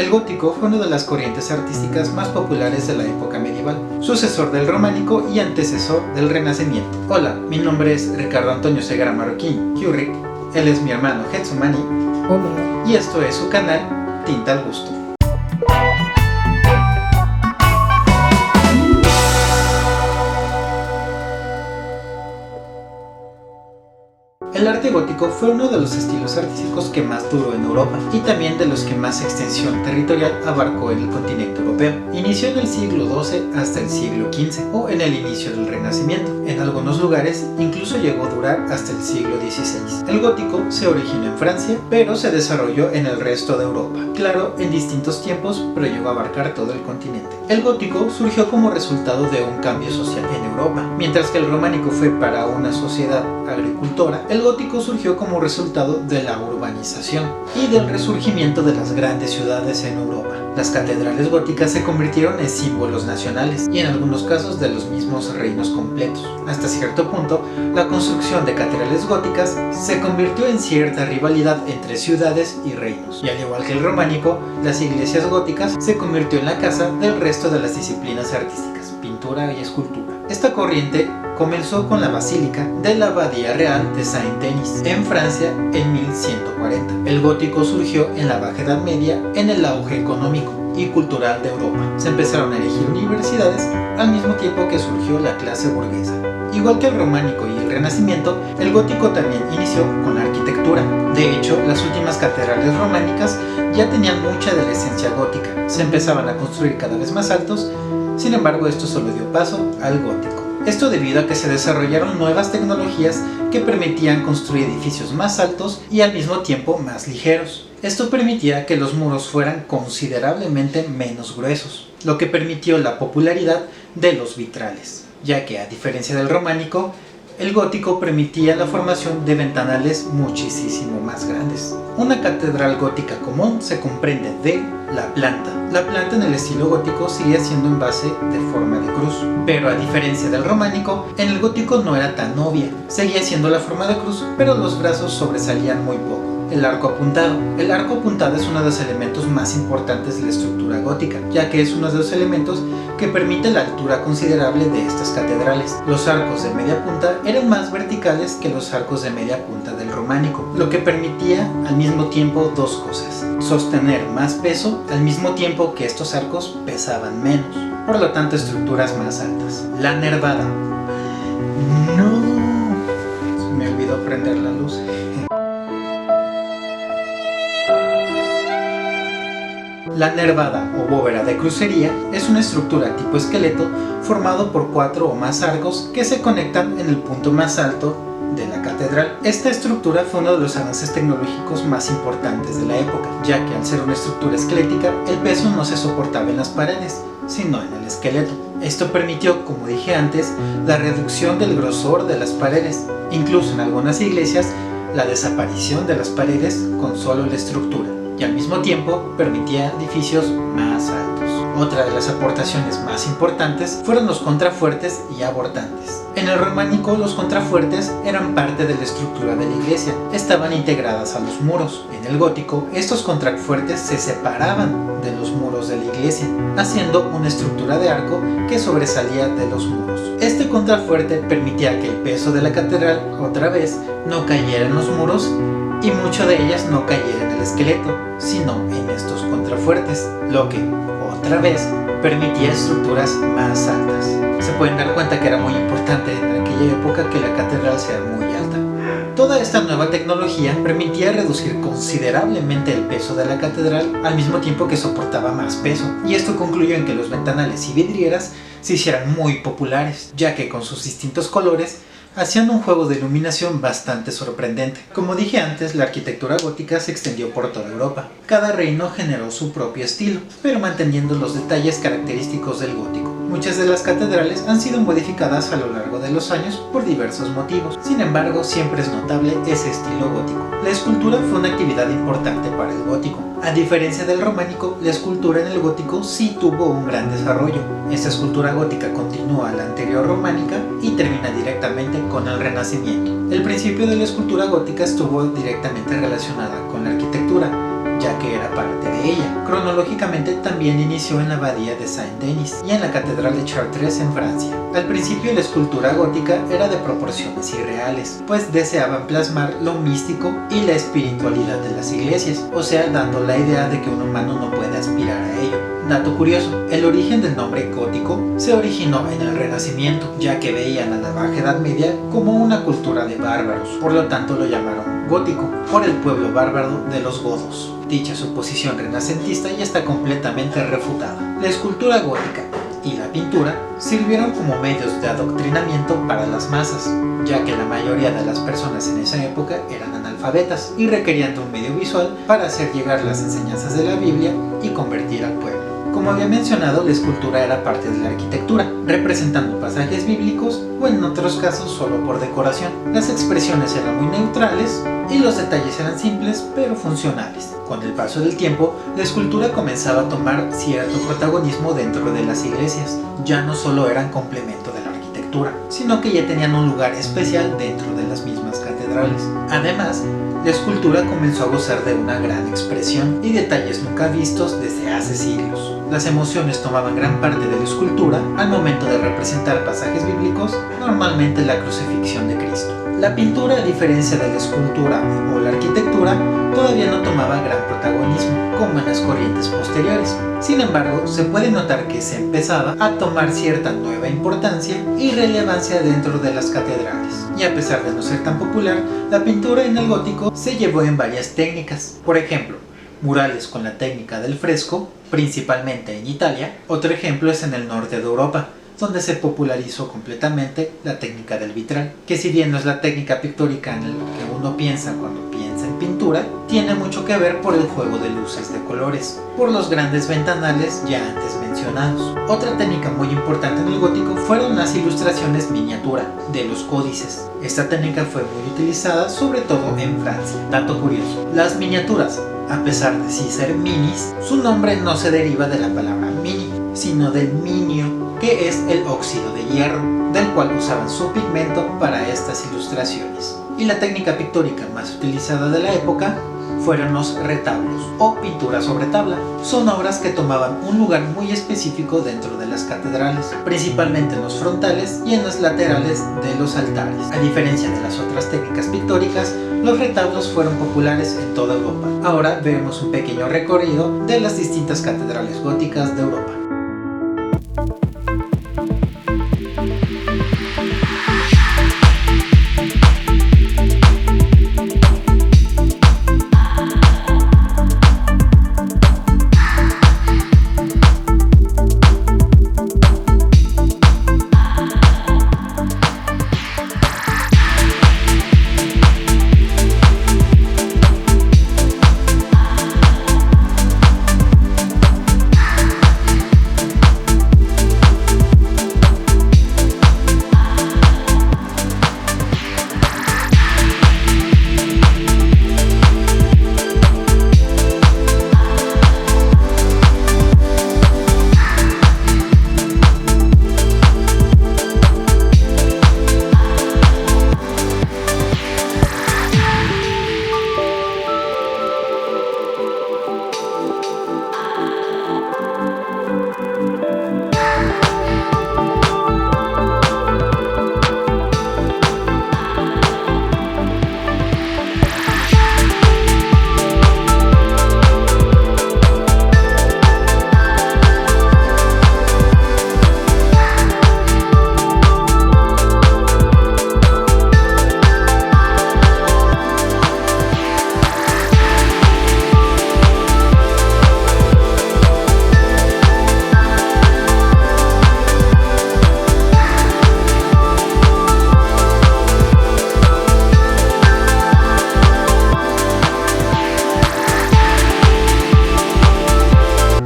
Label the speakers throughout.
Speaker 1: El gótico fue una de las corrientes artísticas más populares de la época medieval, sucesor del románico y antecesor del renacimiento. Hola, mi nombre es Ricardo Antonio Segara Marroquín, Qric, él es mi hermano Hetsumani.
Speaker 2: Hola.
Speaker 1: Y esto es su canal Tinta al Gusto. El arte gótico fue uno de los estilos artísticos que más duró en Europa y también de los que más extensión territorial abarcó en el continente europeo. Inició en el siglo XII hasta el siglo XV o en el inicio del Renacimiento. En algunos lugares incluso llegó a durar hasta el siglo XVI. El gótico se originó en Francia, pero se desarrolló en el resto de Europa. Claro, en distintos tiempos, pero llegó a abarcar todo el continente. El gótico surgió como resultado de un cambio social en Europa, mientras que el románico fue para una sociedad agricultora. El gótico surgió como resultado de la urbanización y del resurgimiento de las grandes ciudades en Europa. Las catedrales góticas se convirtieron en símbolos nacionales y en algunos casos de los mismos reinos completos. Hasta cierto punto, la construcción de catedrales góticas se convirtió en cierta rivalidad entre ciudades y reinos. Y al igual que el románico, las iglesias góticas se convirtió en la casa del resto de las disciplinas artísticas, pintura y escultura. Esta corriente comenzó con la Basílica de la Abadía Real de Saint-Denis en Francia en 1140. El gótico surgió en la Baja Edad Media en el auge económico y cultural de Europa. Se empezaron a erigir universidades al mismo tiempo que surgió la clase burguesa. Igual que el románico y el renacimiento, el gótico también inició con la arquitectura. De hecho, las últimas catedrales románicas ya tenían mucha de la esencia gótica. Se empezaban a construir cada vez más altos, sin embargo esto solo dio paso al gótico. Esto debido a que se desarrollaron nuevas tecnologías que permitían construir edificios más altos y al mismo tiempo más ligeros. Esto permitía que los muros fueran considerablemente menos gruesos, lo que permitió la popularidad de los vitrales, ya que a diferencia del románico, el gótico permitía la formación de ventanales muchísimo más grandes. Una catedral gótica común se comprende de la planta. La planta en el estilo gótico sigue siendo en base de forma de cruz, pero a diferencia del románico, en el gótico no era tan obvia. Seguía siendo la forma de cruz, pero los brazos sobresalían muy poco. El arco apuntado. El arco apuntado es uno de los elementos más importantes de la estructura gótica, ya que es uno de los elementos que permite la altura considerable de estas catedrales. Los arcos de media punta eran más verticales que los arcos de media punta del románico, lo que permitía al mismo tiempo dos cosas: sostener más peso al mismo tiempo que estos arcos pesaban menos, por lo tanto estructuras más altas. La nervada. No, se me olvidó prender la luz. La nervada o bóveda de crucería es una estructura tipo esqueleto formado por 4 o más arcos que se conectan en el punto más alto de la catedral. Esta estructura fue uno de los avances tecnológicos más importantes de la época, ya que al ser una estructura esquelética, el peso no se soportaba en las paredes, sino en el esqueleto. Esto permitió, como dije antes, la reducción del grosor de las paredes, incluso en algunas iglesias, la desaparición de las paredes con solo la estructura, y al mismo tiempo permitía edificios más altos. Otra de las aportaciones más importantes fueron los contrafuertes y abordantes. En el románico, los contrafuertes eran parte de la estructura de la iglesia, estaban integradas a los muros. En el gótico, estos contrafuertes se separaban de los muros de la iglesia, haciendo una estructura de arco que sobresalía de los muros. Este contrafuerte permitía que el peso de la catedral, otra vez, no cayera en los muros y mucho de ellas no cayera en el esqueleto, sino en estos contrafuertes, lo que, otra vez, permitía estructuras más altas. Se pueden dar cuenta que era muy importante en aquella época que la catedral sea muy alta. Toda esta nueva tecnología permitía reducir considerablemente el peso de la catedral al mismo tiempo que soportaba más peso, y esto concluyó en que los ventanales y vidrieras se hicieran muy populares, ya que con sus distintos colores hacían un juego de iluminación bastante sorprendente. Como dije antes, la arquitectura gótica se extendió por toda Europa. Cada reino generó su propio estilo, pero manteniendo los detalles característicos del gótico. Muchas de las catedrales han sido modificadas a lo largo de los años por diversos motivos. Sin embargo, siempre es notable ese estilo gótico. La escultura fue una actividad importante para el gótico. A diferencia del románico, la escultura en el gótico sí tuvo un gran desarrollo. Esta escultura gótica continúa a la anterior románica y termina directamente con el Renacimiento. El principio de la escultura gótica estuvo directamente relacionada con la arquitectura, ya que era parte de ella. Cronológicamente también inició en la abadía de Saint-Denis y en la catedral de Chartres en Francia. Al principio la escultura gótica era de proporciones irreales, pues deseaban plasmar lo místico y la espiritualidad de las iglesias, o sea, dando la idea de que un humano no puede aspirar a ello. Dato curioso, el origen del nombre gótico se originó en el Renacimiento, ya que veían a la Baja Edad Media como una cultura de bárbaros, por lo tanto lo llamaron gótico, por el pueblo bárbaro de los godos. Dicha suposición renacentista ya está completamente refutada. La escultura gótica y la pintura sirvieron como medios de adoctrinamiento para las masas, ya que la mayoría de las personas en esa época eran analfabetas y requerían de un medio visual para hacer llegar las enseñanzas de la Biblia y convertir al pueblo. Como había mencionado, la escultura era parte de la arquitectura, representando pasajes bíblicos o en otros casos solo por decoración. Las expresiones eran muy neutrales y los detalles eran simples pero funcionales. Con el paso del tiempo, la escultura comenzaba a tomar cierto protagonismo dentro de las iglesias. Ya no solo eran complemento de la arquitectura, sino que ya tenían un lugar especial dentro de las mismas catedrales. Además, la escultura comenzó a gozar de una gran expresión y detalles nunca vistos desde hace siglos. Las emociones tomaban gran parte de la escultura al momento de representar pasajes bíblicos, normalmente la crucifixión de Cristo. La pintura, a diferencia de la escultura o la arquitectura, todavía no tomaba gran protagonismo, como en las corrientes posteriores. Sin embargo, se puede notar que se empezaba a tomar cierta nueva importancia y relevancia dentro de las catedrales. Y a pesar de no ser tan popular, la pintura en el gótico se llevó en varias técnicas. Por ejemplo, murales con la técnica del fresco, principalmente en Italia. Otro ejemplo es en el norte de Europa, donde se popularizó completamente la técnica del vitral, que si bien no es la técnica pictórica en la que uno piensa cuando piensa en pintura, tiene mucho que ver por el juego de luces de colores, por los grandes ventanales ya antes mencionados. Otra técnica muy importante en el gótico fueron las ilustraciones miniatura de los códices. Esta técnica fue muy utilizada sobre todo en Francia. Dato curioso, las miniaturas, a pesar de sí ser minis, su nombre no se deriva de la palabra mini, sino del minio, que es el óxido de hierro, del cual usaban su pigmento para estas ilustraciones. Y la técnica pictórica más utilizada de la época fueron los retablos o pintura sobre tabla. Son obras que tomaban un lugar muy específico dentro de las catedrales, principalmente en los frontales y en los laterales de los altares. A diferencia de las otras técnicas pictóricas, los retablos fueron populares en toda Europa. Ahora veremos un pequeño recorrido de las distintas catedrales góticas de Europa.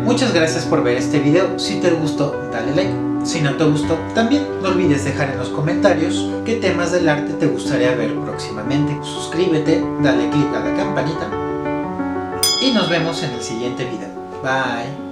Speaker 1: Muchas gracias por ver este video. Si te gustó, dale like. Si no te gustó, también no olvides dejar en los comentarios qué temas del arte te gustaría ver próximamente. Suscríbete, dale click a la campanita y nos vemos en el siguiente video. Bye.